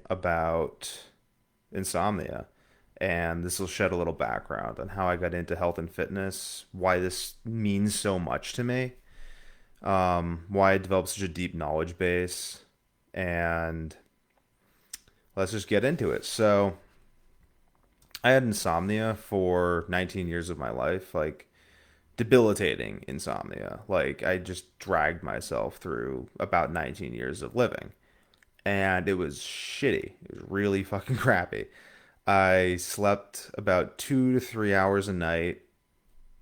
about insomnia. And this will shed a little background on how I got into health and fitness, why this means so much to me, why I developed such a deep knowledge base, and let's just get into it. So, I had insomnia for 19 years of my life, like debilitating insomnia. Like, I just dragged myself through about 19 years of living, and it was shitty. It was really fucking crappy. I slept about 2 to 3 hours a night,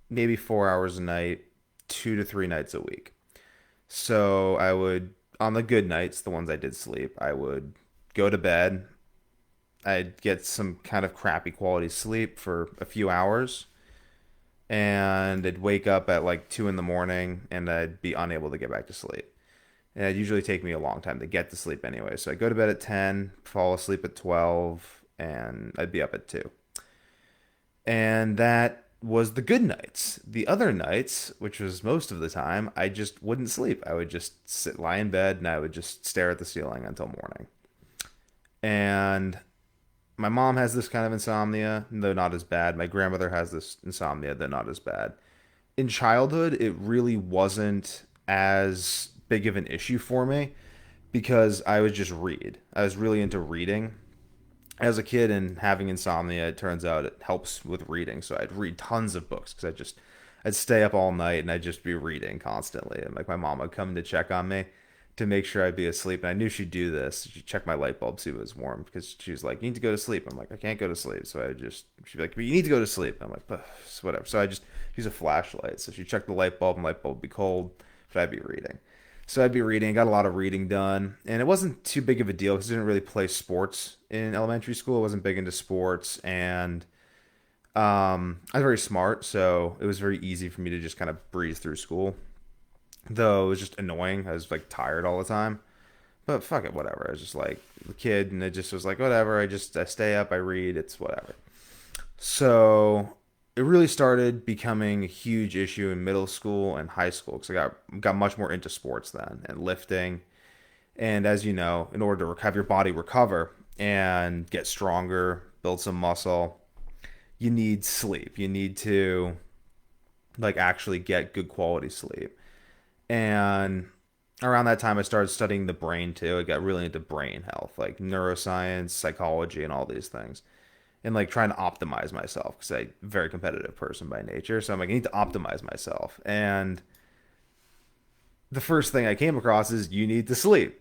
maybe 4 hours a night, 2 to 3 nights a week. So I would, on the good nights, the ones I did sleep, I would go to bed. I'd get some kind of crappy quality sleep for a few hours, and I'd wake up at like 2 in the morning, and I'd be unable to get back to sleep. And it'd usually take me a long time to get to sleep anyway. So I go to bed at 10, fall asleep at 12, and I'd be up at 2. And that was the good nights. The other nights, which was most of the time, I just wouldn't sleep. I would just lie in bed, and I would just stare at the ceiling until morning. And my mom has this kind of insomnia, though not as bad. My grandmother has this insomnia, though not as bad. In childhood, it really wasn't as big of an issue for me because I would just read. I was really into reading as a kid, and having insomnia, it turns out it helps with reading. So I'd read tons of books because I'd stay up all night and I'd just be reading constantly. And like my mom would come to check on me to make sure I'd be asleep. And I knew she'd do this. She'd check my light bulb, see if it was warm, because she was like, "You need to go to sleep." I'm like, "I can't go to sleep." So she'd be like, "But you need to go to sleep." I'm like, whatever. So I just use a flashlight. So she'd check the light bulb, and the light bulb would be cold, but I'd be reading. So I'd be reading, got a lot of reading done, and it wasn't too big of a deal because I didn't really play sports in elementary school. I wasn't big into sports, and I was very smart, so it was very easy for me to just kind of breeze through school. Though it was just annoying. I was like tired all the time, but fuck it, whatever. I was just like a kid, and it just was like whatever. I stay up, I read, it's whatever. So it really started becoming a huge issue in middle school and high school because I got much more into sports then and lifting. And as you know, in order to have your body recover and get stronger, build some muscle, you need sleep. You need to like actually get good quality sleep. And around that time, I started studying the brain too. I got really into brain health, like neuroscience, psychology, and all these things, and like trying to optimize myself because I'm a very competitive person by nature. So I'm like, I need to optimize myself. And the first thing I came across is you need to sleep.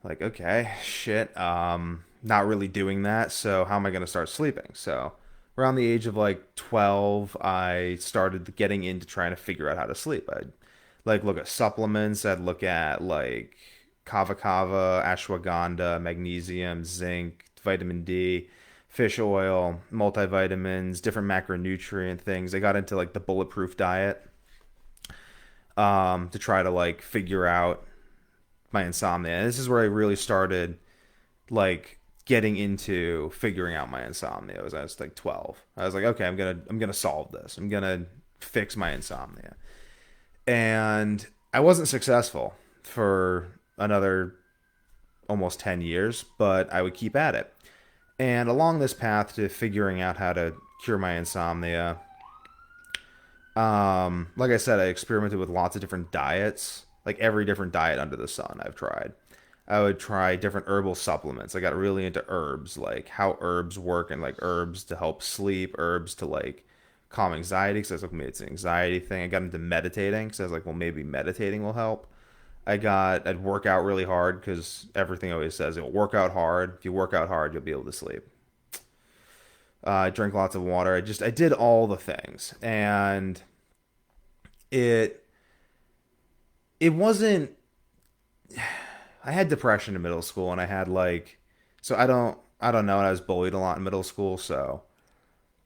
Like, okay, shit, not really doing that. So how am I going to start sleeping? So around the age of like 12, I started getting into trying to figure out how to sleep. I'd like look at supplements. I'd look at like kava kava, ashwagandha, magnesium, zinc, vitamin D, fish oil, multivitamins, different macronutrient things. I got into like the bulletproof diet to try to like figure out my insomnia. And this is where I really started like getting into figuring out my insomnia. I was like 12. I was like, okay, I'm gonna solve this. I'm gonna fix my insomnia. And I wasn't successful for another almost 10 years, but I would keep at it. And along this path to figuring out how to cure my insomnia, like I said, I experimented with lots of different diets, like every different diet under the sun I've tried. I would try different herbal supplements. I got really into herbs, like how herbs work, and like herbs to help sleep, herbs to like calm anxiety, because I was like, maybe it's an anxiety thing. I got into meditating because I was like, well, maybe meditating will help. I'd work out really hard because everything always says it'll work out hard. If you work out hard, you'll be able to sleep. I drank lots of water. I did all the things, and it it wasn't. I had depression in middle school, and I had like, so I don't know. And I was bullied a lot in middle school, so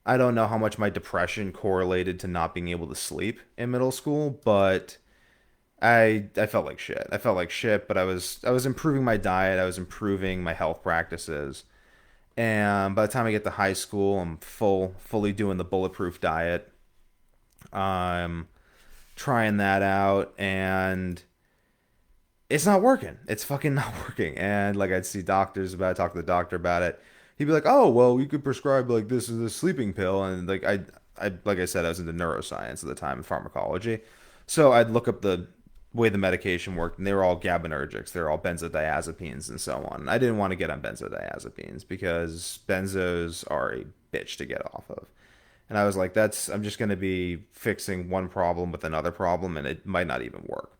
I don't know how much my depression correlated to not being able to sleep in middle school, but I felt like shit. I felt like shit, but I was improving my diet, I was improving my health practices. And by the time I get to high school, I'm fully doing the bulletproof diet. I'm trying that out, and it's not working. It's fucking not working. And like I'd see doctors about it, talk to the doctor about it. He'd be like, "Oh, well, we could prescribe like this is a sleeping pill." And like I like I said, I was into neuroscience at the time and pharmacology, so I'd look up the way the medication worked, and they were all GABAergics. They're all benzodiazepines and so on. And I didn't want to get on benzodiazepines because benzos are a bitch to get off of. And I was like, that's I'm just going to be fixing one problem with another problem, and it might not even work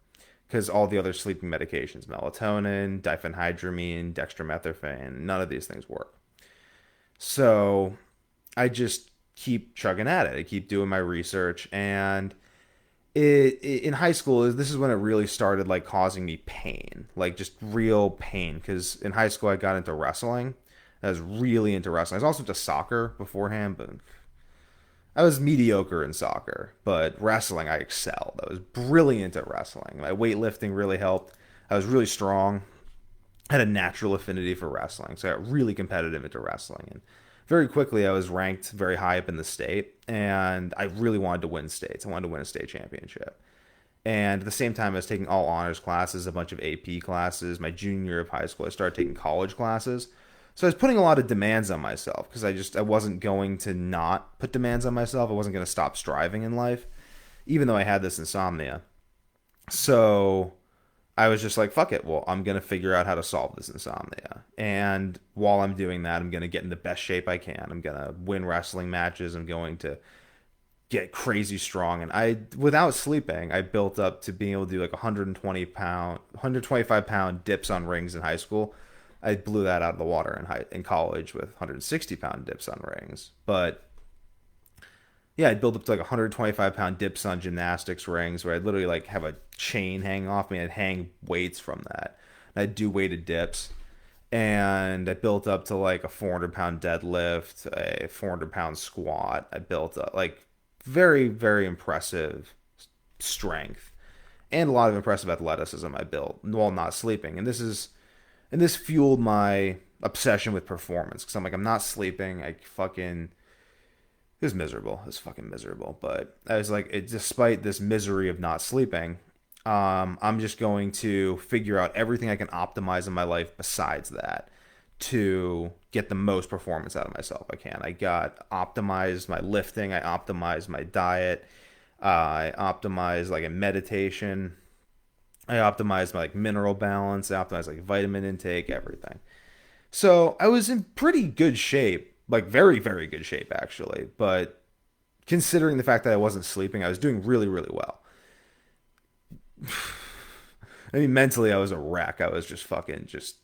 because all the other sleeping medications, melatonin, diphenhydramine, dextromethorphan, none of these things work. So I just keep chugging at it. I keep doing my research, and in high school, this is when it really started like causing me pain, like just real pain. Because in high school, I got into wrestling. I was really into wrestling. I was also into soccer beforehand, but I was mediocre in soccer, but wrestling I excelled. I was brilliant at wrestling. My weightlifting really helped. I was really strong. I had a natural affinity for wrestling, so I got really competitive into wrestling. And very quickly, I was ranked very high up in the state, and I really wanted to win states. I wanted to win a state championship. And at the same time, I was taking all honors classes, a bunch of AP classes. My junior year of high school, I started taking college classes. So I was putting a lot of demands on myself because I wasn't going to not put demands on myself. I wasn't going to stop striving in life, even though I had this insomnia. So I was just like, fuck it. Well, I'm going to figure out how to solve this insomnia. And while I'm doing that, I'm going to get in the best shape I can. I'm going to win wrestling matches. I'm going to get crazy strong. And without sleeping, I built up to being able to do like 125 pound dips on rings in high school. I blew that out of the water in college with 160 pound dips on rings. But yeah, I'd build up to like 125 pound dips on gymnastics rings where I'd literally like have a chain hang off me and I'd hang weights from that. And I'd do weighted dips. And I built up to like a 400 pound deadlift, a 400 pound squat. I built up like very, very impressive strength and a lot of impressive athleticism I built while not sleeping. And this fueled my obsession with performance because I'm like, I'm not sleeping. It was miserable. It was fucking miserable. But I was like, despite this misery of not sleeping, I'm just going to figure out everything I can optimize in my life besides that to get the most performance out of myself I can. I got optimized my lifting. I optimized my diet. I optimized like a meditation. I optimized my like mineral balance. I optimized like vitamin intake, everything. So I was in pretty good shape, like very, very good shape actually. But considering the fact that I wasn't sleeping, I was doing really, really well. I mean, mentally I was a wreck. I was just fucking just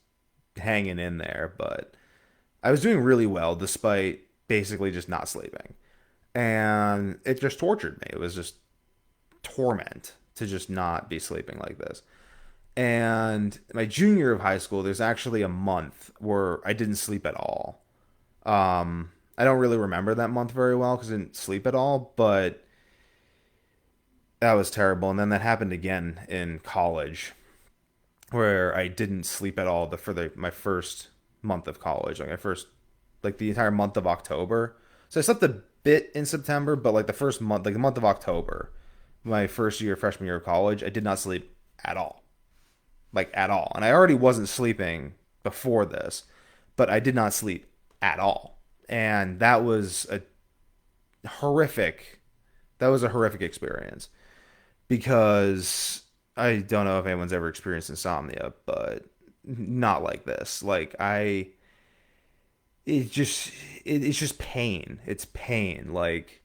hanging in there, but I was doing really well despite basically just not sleeping. And it just tortured me. It was just torment to just not be sleeping like this. And my junior year of high school, there's actually a month where I didn't sleep at all. I don't really remember that month very well because I didn't sleep at all, but that was terrible. And then that happened again in college where I didn't sleep at all my first month of college, like my first like the entire month of October. So I slept a bit in September, but like the first month, like the month of October, my first year freshman year of college, I did not sleep at all. Like at all. And I already wasn't sleeping before this, but I did not sleep at all. And horrific that was a horrific experience because I don't know if anyone's ever experienced insomnia, but not like this. Like it just it's just pain. It's pain. Like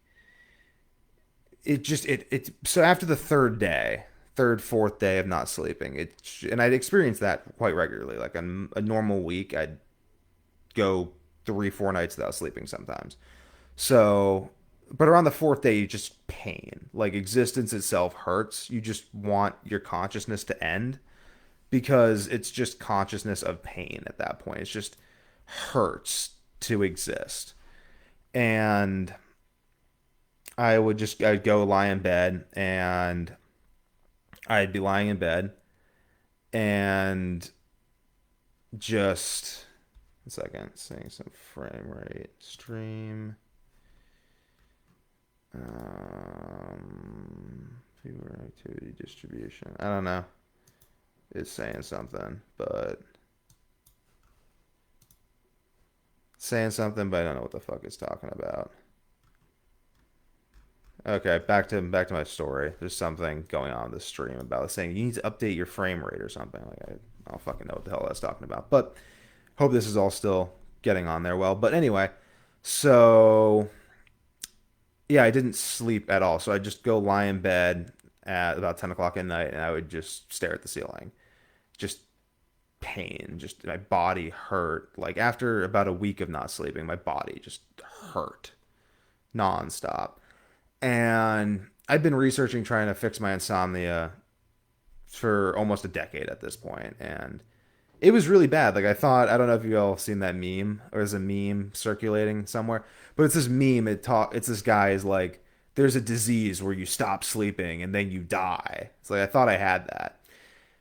so after the fourth day of not sleeping, and I'd experience that quite regularly. Like on a normal week, I'd go 3, 4 nights without sleeping sometimes. So, but around the fourth day, you just pain. Like existence itself hurts. You just want your consciousness to end because it's just consciousness of pain at that point. It's just hurts to exist. And I'd go lie in bed and I'd be lying in bed and just a second, saying some frame rate stream. Fever activity distribution. I don't know. is saying something, but I don't know what the fuck it's talking about. Okay, back to my story. There's something going on in this stream about saying you need to update your frame rate or something. Like I don't fucking know what the hell that's talking about. But hope this is all still getting on there well. But anyway, so yeah, I didn't sleep at all. So I just go lie in bed at about 10 o'clock at night and I would just stare at the ceiling. Just pain, just my body hurt. Like after about a week of not sleeping, my body just hurt nonstop. And I've been researching trying to fix my insomnia for almost a decade at this point, and it was really bad. Like I don't know if you all seen that meme or there's a meme circulating somewhere, but it's this meme. It's this guy is like, there's a disease where you stop sleeping and then you die. It's like I thought I had that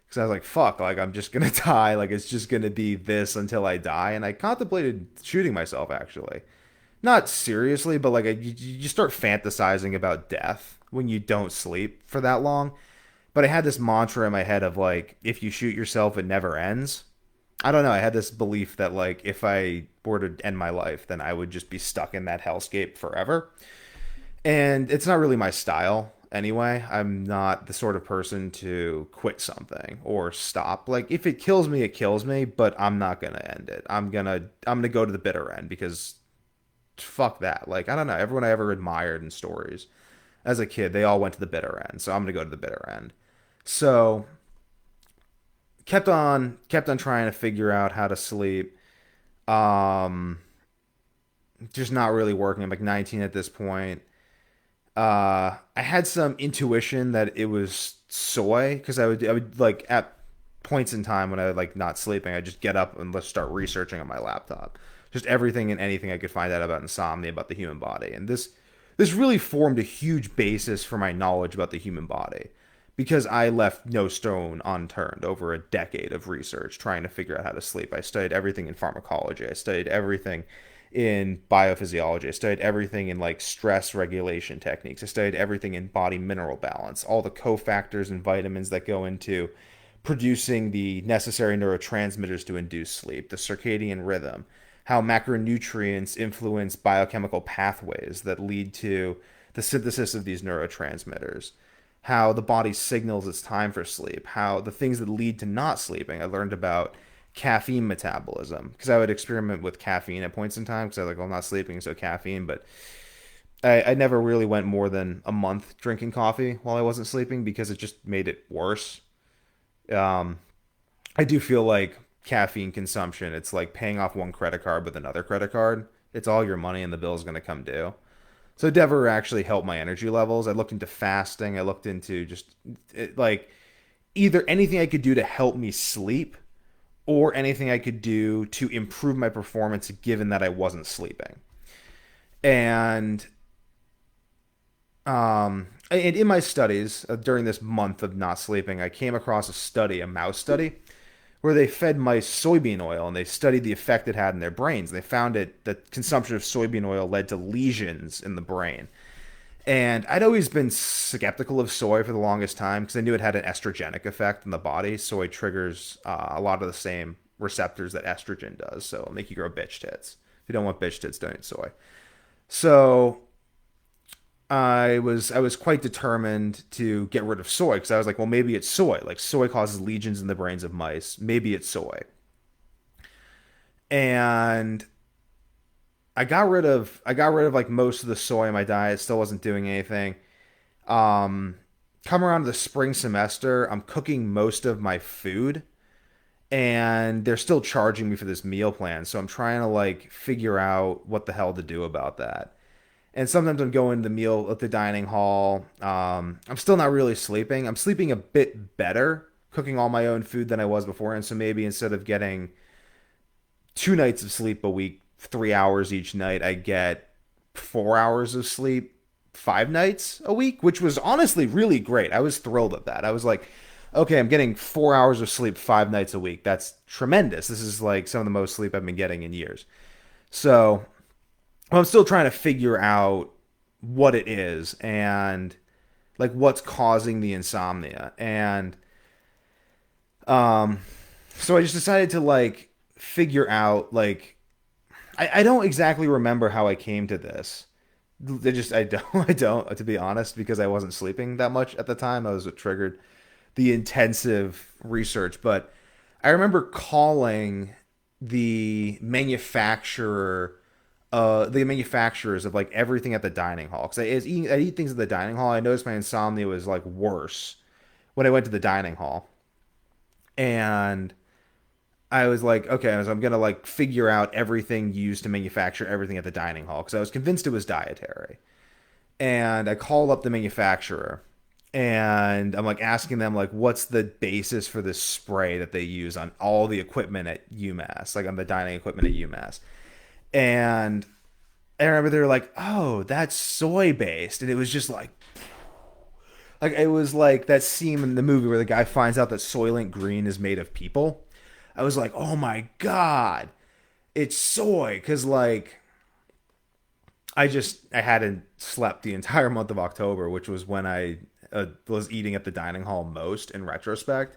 because I was like, fuck, like I'm just gonna die. Like it's just gonna be this until I die. And I contemplated shooting myself actually, not seriously, but like you start fantasizing about death when you don't sleep for that long. But I had this mantra in my head of like, if you shoot yourself, it never ends. I don't know. I had this belief that like, if I were to end my life, then I would just be stuck in that hellscape forever. And it's not really my style anyway. I'm not the sort of person to quit something or stop. Like if it kills me, it kills me, but I'm not going to end it. I'm going to go to the bitter end because fuck that. Like I don't know, everyone I ever admired in stories as a kid, they all went to the bitter end. So I'm going to go to the bitter end. So kept on trying to figure out how to sleep. Um just not really working. I'm like 19 at this point. I had some intuition that it was soy because I would like at points in time when I would like not sleeping, I just get up and let's start researching on my laptop. Just everything and anything I could find out about insomnia, about the human body. And this really formed a huge basis for my knowledge about the human body because I left no stone unturned over a decade of research trying to figure out how to sleep. I studied everything in pharmacology. I studied everything in biophysiology. I studied everything in like stress regulation techniques. I studied everything in body mineral balance, all the cofactors and vitamins that go into producing the necessary neurotransmitters to induce sleep, the circadian rhythm, how macronutrients influence biochemical pathways that lead to the synthesis of these neurotransmitters, how the body signals it's time for sleep, how the things that lead to not sleeping. I learned about caffeine metabolism because I would experiment with caffeine at points in time because I was like, well, I'm not sleeping, so caffeine. But I never really went more than a month drinking coffee while I wasn't sleeping because it just made it worse. Um, I do feel like caffeine consumption, it's like paying off one credit card with another credit card. It's all your money and the bill's going to come due. So it never actually helped my energy levels. I looked into fasting. I looked into just like either anything I could do to help me sleep or anything I could do to improve my performance given that I wasn't sleeping. And and in my studies during this month of not sleeping, I came across a study, a mouse study, where they fed mice soybean oil and they studied the effect it had in their brains. They found it that consumption of soybean oil led to lesions in the brain. And I'd always been skeptical of soy for the longest time because I knew it had an estrogenic effect in the body. Soy triggers a lot of the same receptors that estrogen does, so it'll make you grow bitch tits. If you don't want bitch tits, don't eat soy. So I was quite determined to get rid of soy because I was like, well, maybe it's soy. Like soy causes lesions in the brains of mice. Maybe it's soy. And I got rid of like most of the soy in my diet. Still wasn't doing anything. Um, Come around to the spring semester, I'm cooking most of my food, and they're still charging me for this meal plan. So I'm trying to like figure out what the hell to do about that. And sometimes I'm going to the meal at the dining hall. I'm still not really sleeping. I'm sleeping a bit better cooking all my own food than I was before. And so maybe instead of getting 2 nights of sleep a week, 3 hours each night, I get 4 hours of sleep 5 nights a week, which was honestly really great. I was thrilled at that. I was like, okay, I'm getting 4 hours of sleep 5 nights a week. That's tremendous. This is like some of the most sleep I've been getting in years. So I'm still trying to figure out what it is and like what's causing the insomnia. And Um, so I just decided to like figure out like I don't exactly remember how I came to this. I don't I don't to be honest because I wasn't sleeping that much at the time. I was what triggered the intensive research, but I remember calling the manufacturer the manufacturers of like everything at the dining hall because I eat things at the dining hall. I noticed my insomnia was like worse when I went to the dining hall, and I was like, okay, so I'm gonna like figure out everything used to manufacture everything at the dining hall because I was convinced it was Dietary. And I called up the manufacturer and I'm like asking them like what's the basis for this spray that they use on all the equipment at UMass, like on the dining equipment at UMass. And I remember they were like, "Oh, that's soy based," and it was just like it was like that scene in the movie where the guy finds out that Soylent Green is made of people. I was like, "Oh my god, it's soy," because like I hadn't slept the entire month of October, which was when I was eating at the dining hall most in retrospect.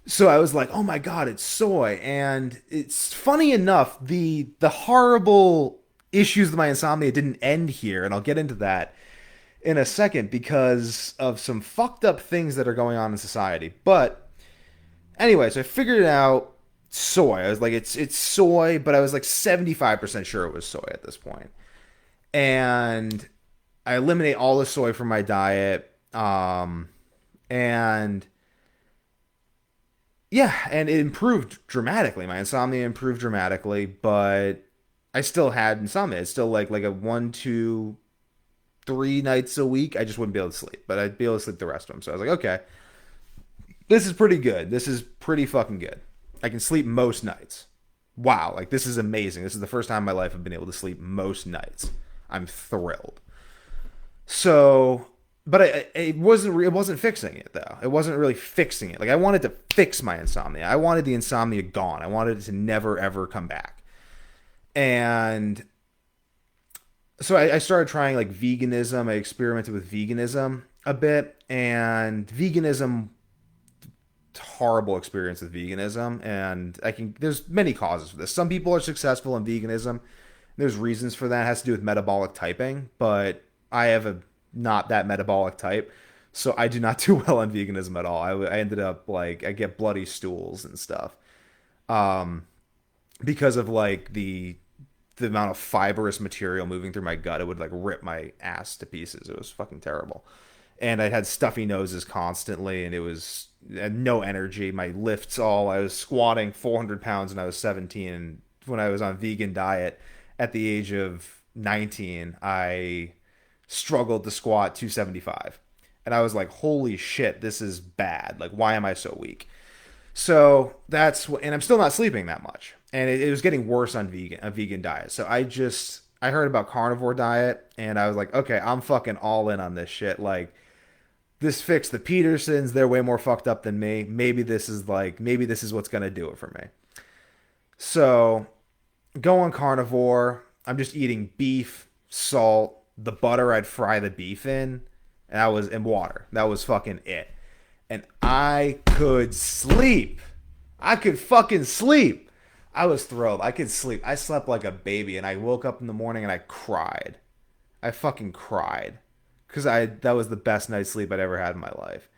So I was like, "Oh my god, it's soy." And it's funny enough, the horrible issues with my insomnia didn't end here, and I'll get into that in a second because of some fucked up things that are going on in society. But anyway, so I figured out soy. I was like, it's soy, but I was like 75% sure it was soy at this point. And I eliminate all the soy from my diet. And yeah, and it improved dramatically. My insomnia improved dramatically, but I still had insomnia. It's still like a 1, 2, 3 nights a week. I just wouldn't be able to sleep, but I'd be able to sleep the rest of them. So I was like, okay, this is pretty good. This is pretty fucking good. I can sleep most nights. Wow, like this is amazing. This is the first time in my life I've been able to sleep most nights. I'm thrilled. So, but it wasn't fixing it though. It wasn't really fixing it. Like I wanted to fix my insomnia. I wanted the insomnia gone. I wanted it to never ever come back. And so I started trying like veganism. I experimented with veganism a bit, and veganism horrible experience with veganism, and there's many causes for this. Some people are successful in veganism. There's reasons for that. It has to do with metabolic typing, but I have a not that metabolic type, so I do not do well on veganism at all. I ended up like I get bloody stools and stuff um, because of like the amount of fibrous material moving through my gut. It would like rip my ass to pieces. It was fucking terrible. And I had stuffy noses constantly, and it was no energy. My lifts all I was squatting 400 pounds when I was 17. And when I was on vegan diet at the age of 19, I struggled to squat 275. And I was like, holy shit, this is bad. Like, why am I so weak? So that's what, and I'm still not sleeping that much. And it was getting worse on a vegan diet. So I heard about carnivore diet, and I was like, okay, I'm fucking all in on this shit. Like, this fixed the Petersons. They're way more fucked up than me. Maybe this is what's gonna do it for me. So go on carnivore. I'm just eating beef, salt, the butter I'd fry the beef in, and that was in water. That was fucking it. And I could sleep. I could fucking sleep. I was thrilled. I could sleep. I slept like a baby, and I woke up in the morning and I cried. I fucking cried because I that was the best night's sleep I'd ever had in my life.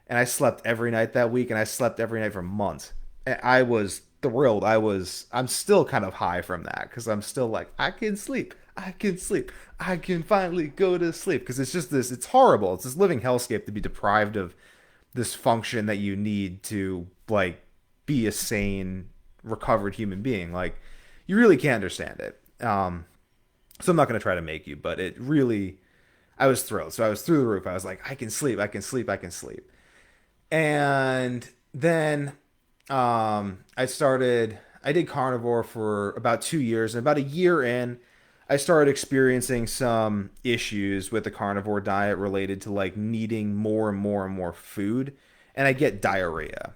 And I slept every night that week, and I slept every night for months. And I was thrilled. I'm still kind of high from that because I'm still like, I can sleep. I can sleep. I can finally go to sleep because it's just this. It's horrible. It's this living hellscape to be deprived of this function that you need to like be a sane, recovered human being. Like you really can't understand it. So I'm not going to try to make you, but it really, I was thrilled. So I was through the roof. I was like, I can sleep. I can sleep. I can sleep. And then I did carnivore for about 2 years. And about a year in, I started experiencing some issues with the carnivore diet related to like needing more and more and more food. And I get diarrhea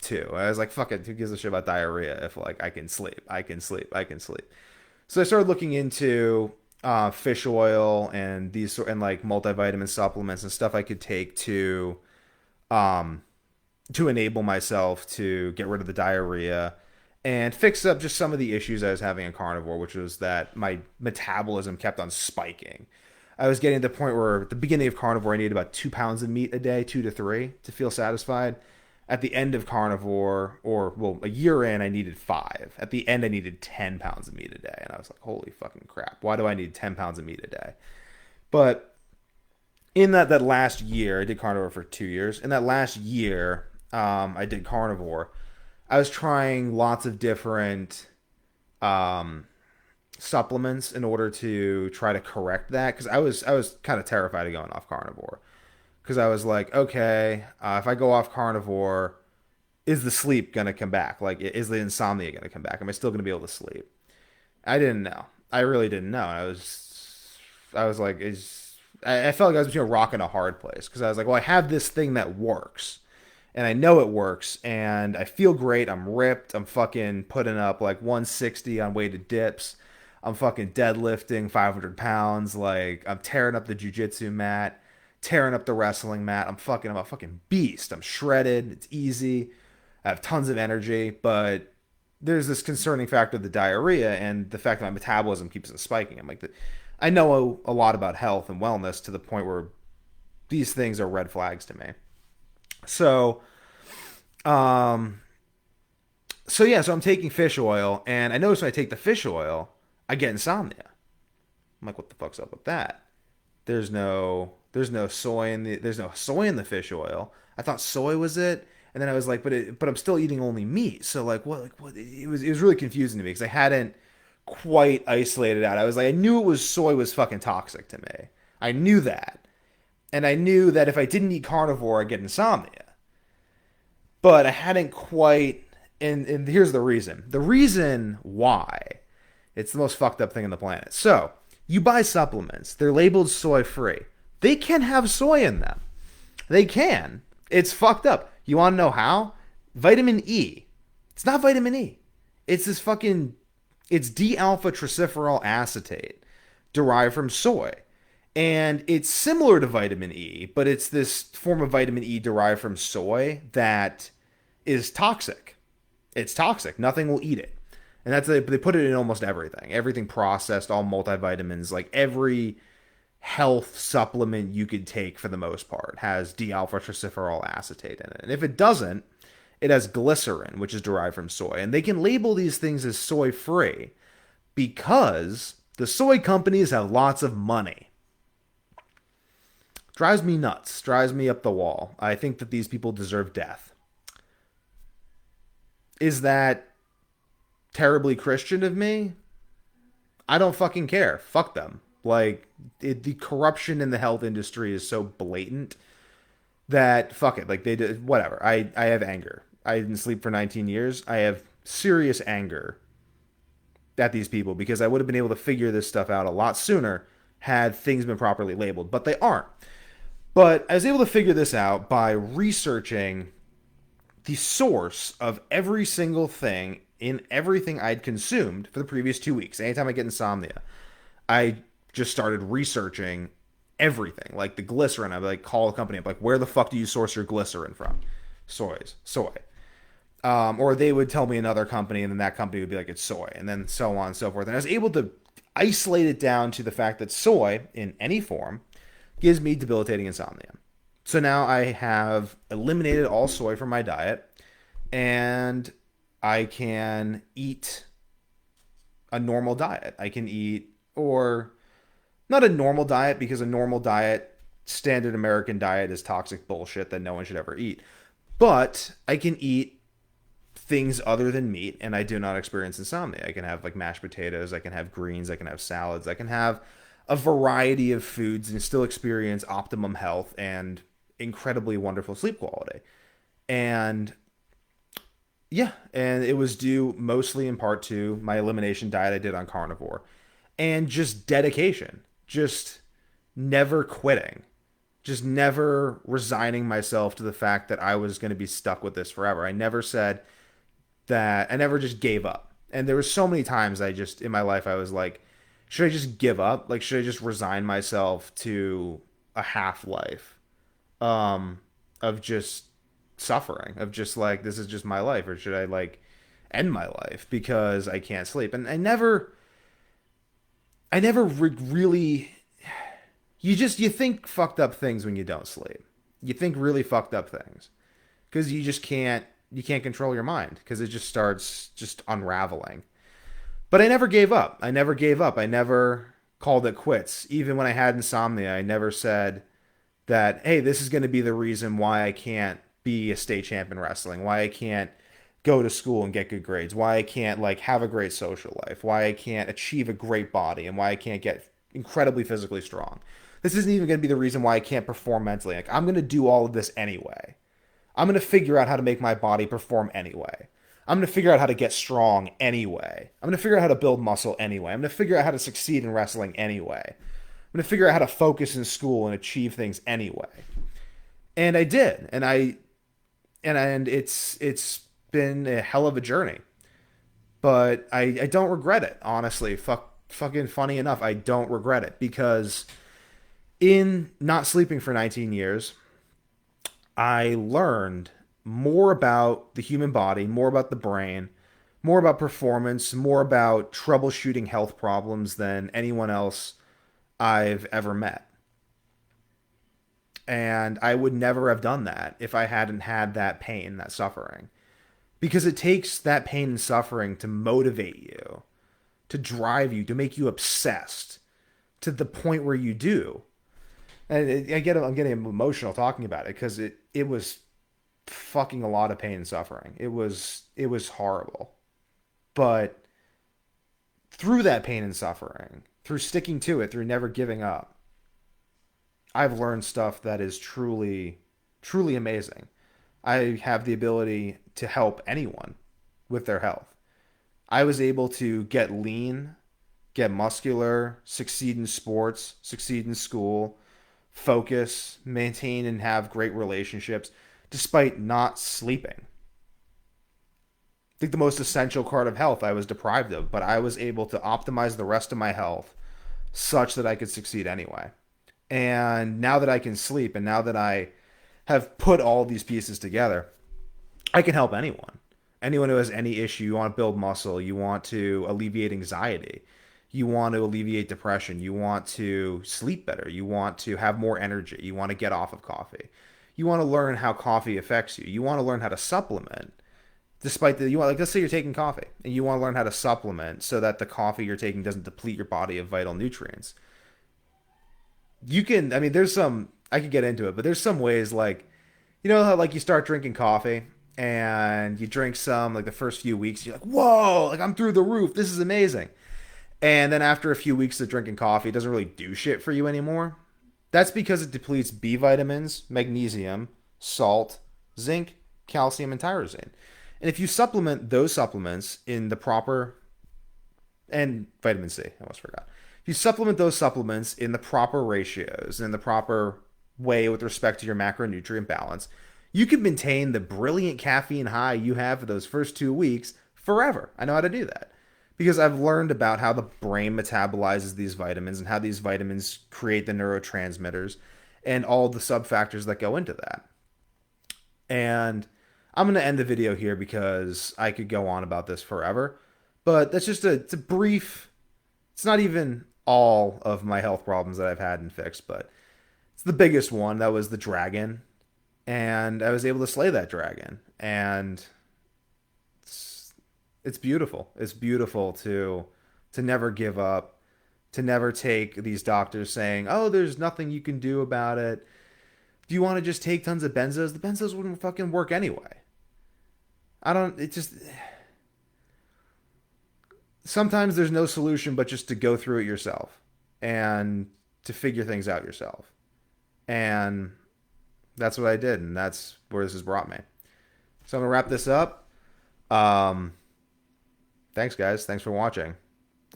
too. I was like, fuck it, who gives a shit about diarrhea if like I can sleep, I can sleep, I can sleep. So I started looking into fish oil and these sort and like multivitamin supplements and stuff I could take to to enable myself to get rid of the diarrhea and fix up just some of the issues I was having in carnivore, which was that my metabolism kept on spiking. I was getting to the point where at the beginning of carnivore, I needed about 2 pounds of meat a day, 2 to 3, to feel satisfied. At the end of carnivore, or well, a year in, I needed 5. At the end, I needed 10 pounds of meat a day. And I was like, holy fucking crap. Why do I need 10 pounds of meat a day? But in that last year, I did carnivore for 2 years. In that last year, I did carnivore. I was trying lots of different um, supplements in order to try to correct that because I was kind of terrified of going off carnivore because I was like, okay, if I go off carnivore, is the sleep gonna come back? Like, is the insomnia gonna come back? Am I still gonna be able to sleep? I didn't know. I really didn't know. I was like, I felt like I was between a rock and a hard place because I was like, well, I have this thing that works, and I know it works, and I feel great. I'm ripped. I'm fucking putting up like 160 on weighted dips. I'm fucking deadlifting 500 pounds. Like I'm tearing up the jujitsu mat, tearing up the wrestling mat. I'm a fucking beast. I'm shredded. It's easy. I have tons of energy, but there's this concerning factor of the diarrhea and the fact that my metabolism keeps on spiking. I'm like, I know a lot about health and wellness to the point where these things are red flags to me. So, um, so yeah, so I'm taking fish oil, and I notice when I take the fish oil, I get insomnia. I'm like, what the fuck's up with that? There's no soy in the fish oil. I thought soy was it, and then I was like, but I'm still eating only meat. So like, what? It was really confusing to me because I hadn't quite isolated out. I was like, I knew it was soy was fucking toxic to me. I knew that, and I knew that if I didn't eat carnivore, I'd get insomnia. But I hadn't quite. And here's the reason. The reason why it's the most fucked up thing on the planet. So you buy supplements. They're labeled soy free. They can have soy in them. They can. It's fucked up. You want to know how? Vitamin E. It's not vitamin E. It's this fucking. It's D alpha tricypherol acetate derived from soy. And it's similar to vitamin E, but it's this form of vitamin E derived from soy that is toxic. It's toxic. Nothing will eat it. And they put it in almost everything. Everything processed, all multivitamins, like every health supplement you could take for the most part has D-alpha tricypherol acetate in it. And if it doesn't, it has glycerin, which is derived from soy. And they can label these things as soy-free because the soy companies have lots of money. Drives me nuts. Drives me up the wall. I think that these people deserve death. Is that terribly Christian of me? I don't fucking care. Fuck them. Like, the corruption in the health industry is so blatant that fuck it. Like, they did whatever. I have anger. I didn't sleep for 19 years. I have serious anger at these people because I would have been able to figure this stuff out a lot sooner had things been properly labeled, but they aren't. But I was able to figure this out by researching the source of every single thing in everything I'd consumed for the previous 2 weeks. Anytime I get insomnia, I just started researching everything, like the glycerin. I would like call the company up, like, where the fuck do you source your glycerin from? Soy. Or they would tell me another company, and then that company would be like, it's soy, and then so on and so forth. And I was able to isolate it down to the fact that soy, in any form, gives me debilitating insomnia. So now I have eliminated all soy from my diet, and I can eat a normal diet. I can eat, or not a normal diet, because a normal diet, standard American diet, is toxic bullshit that no one should ever eat. But I can eat things other than meat, and I do not experience insomnia. I can have like mashed potatoes, I can have greens, I can have salads, I can have a variety of foods and still experience optimum health and incredibly wonderful sleep quality. And yeah, and it was due mostly in part to my elimination diet I did on carnivore and just dedication, just never quitting, just never resigning myself to the fact that I was going to be stuck with this forever. I never said that, I never just gave up. And there were so many times I just, in my life, I was like, should I just give up? Like, should I just resign myself to a half life of just suffering of just like, this is just my life, or should I like end my life because I can't sleep? And I never really, you think fucked up things when you don't sleep. You think really fucked up things because you can't control your mind because it just starts just unraveling. But I never gave up. I never gave up. I never called it quits. Even when I had insomnia, I never said that, hey, this is going to be the reason why I can't be a state champ in wrestling, why I can't go to school and get good grades, why I can't like have a great social life, why I can't achieve a great body, and why I can't get incredibly physically strong. This isn't even going to be the reason why I can't perform mentally. Like, I'm going to do all of this anyway. I'm going to figure out how to make my body perform anyway. I'm going to figure out how to get strong anyway. I'm going to figure out how to build muscle anyway. I'm going to figure out how to succeed in wrestling anyway. I'm going to figure out how to focus in school and achieve things anyway. And I did. And it's been a hell of a journey. But I don't regret it, honestly. Fucking funny enough, I don't regret it because in not sleeping for 19 years, I learned more about the human body, more about the brain, more about performance, more about troubleshooting health problems than anyone else I've ever met. And I would never have done that if I hadn't had that pain, that suffering. Because it takes that pain and suffering to motivate you, to drive you, to make you obsessed to the point where you do. And I'm getting emotional talking about it because it was fucking a lot of pain and suffering. It was horrible. But through that pain and suffering, through sticking to it, through never giving up, I've learned stuff that is truly, truly amazing. I have the ability to help anyone with their health. I was able to get lean, get muscular, succeed in sports, succeed in school, focus, maintain and have great relationships despite not sleeping. I think the most essential part of health I was deprived of, but I was able to optimize the rest of my health such that I could succeed anyway. And now that I can sleep and now that I have put all these pieces together, I can help anyone. Anyone who has any issue, you want to build muscle, you want to alleviate anxiety, you want to alleviate depression, you want to sleep better, you want to have more energy, you want to get off of coffee. You want to learn how coffee affects you. You want to learn how to supplement. Despite the, you want, like, let's say you're taking coffee and you want to learn how to supplement so that the coffee you're taking doesn't deplete your body of vital nutrients. You can, I mean, I could get into it, but there's some ways like, you know how like you start drinking coffee and you drink some like the first few weeks, you're like, whoa, like I'm through the roof. This is amazing. And then after a few weeks of drinking coffee, it doesn't really do shit for you anymore. That's because it depletes B vitamins, magnesium, salt, zinc, calcium, and tyrosine. And if you supplement those supplements in the proper, and vitamin C, I almost forgot. If you supplement those supplements in the proper ratios, in the proper way with respect to your macronutrient balance, you can maintain the brilliant caffeine high you have for those first 2 weeks forever. I know how to do that because I've learned about how the brain metabolizes these vitamins and how these vitamins create the neurotransmitters and all the subfactors that go into that. And I'm going to end the video here because I could go on about this forever. But that's just it's a brief, it's not even all of my health problems that I've had and fixed, but it's the biggest one. That was the dragon. And I was able to slay that dragon. And it's beautiful. It's beautiful to never give up, to never take these doctors saying, "Oh, there's nothing you can do about it. Do you want to just take tons of benzos?" The benzos wouldn't fucking work anyway. It just sometimes there's no solution but just to go through it yourself and to figure things out yourself. And that's what I did, and that's where this has brought me. So I'm gonna wrap this up. Thanks, guys. Thanks for watching.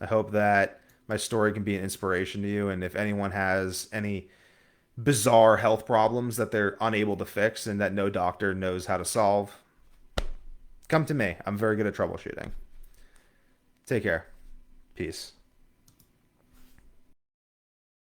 I hope that my story can be an inspiration to you, and if anyone has any bizarre health problems that they're unable to fix and that no doctor knows how to solve, come to me. I'm very good at troubleshooting. Take care. Peace.